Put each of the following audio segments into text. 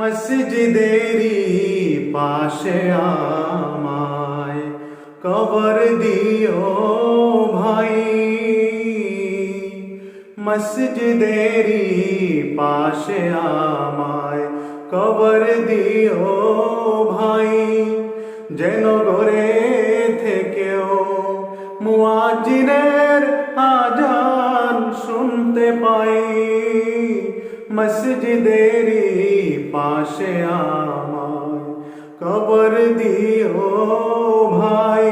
মসজিদেরি পাশে আমায় কবর দিও ভাই। মসজিদেরি পাশে আমায় কবর দিও ভাই। যেন ঘরে থেকেও মুয়াজ্জিনের আজান শুনতে পাই। মসজিদেরি পাশে আমায় কবর দিও ভাই।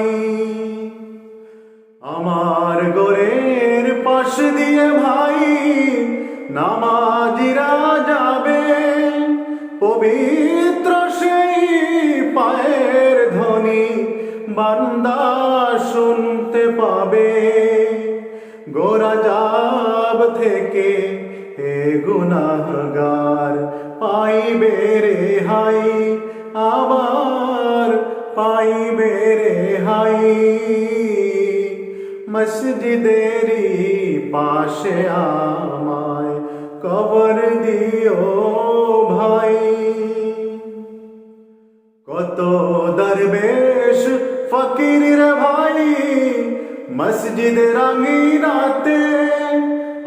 আমার ঘরের পাশ দিয়ে ভাই নামাজিরা যাবে, পবিত্র সেই পায়ের ধ্বনি বান্দা শুনতে পাবে। গোরাজাব থেকে হে গুনাহগার পাইবে রেহাই, আবার পাইবে রেহাই। মসজিদেরি পাশে আমায় কবর দিও ভাই। কত দরবেশ ফকির রে ভাই মসজিদ রাঙিনাতে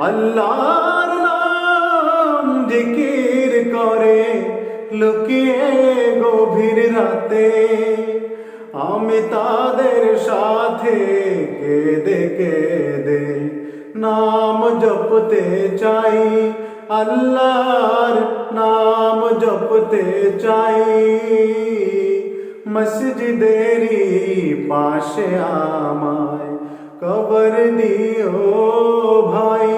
আল্লাহর নাম জিকির করে লুকিয়ে গভীর রাতে। আমি তাদের সাথে কেঁদে কেঁদে নাম জপতে চাই, আল্লাহর নাম জপতে চাই। মসজিদেরি পাশে আমায় কবর দিও ভাই।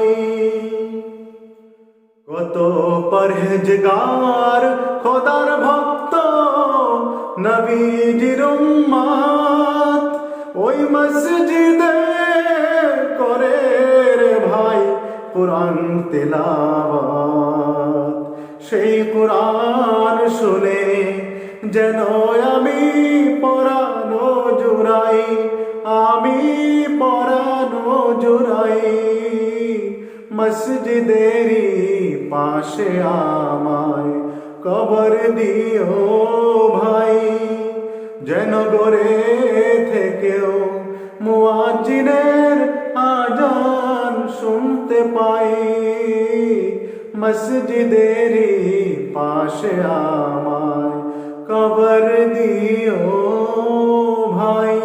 কত পরহেজগার খোদার ভক্ত নবীজির উম্মত ওই মসজিদে করে রে ভাই কুরআন তিলাওয়াত। সেই কুরআন শুনে যেন আমি পরানো জুড়াই, আমি পরানো জুড়াই। মসজিদেরি পাশে আমায় কবর দিও ভাই। যেন ঘরে থেকেও মুয়াজ্জিনের আজান শুনতে পাই। মসজিদেরি পাশে আমায় কবর দিও ভাই।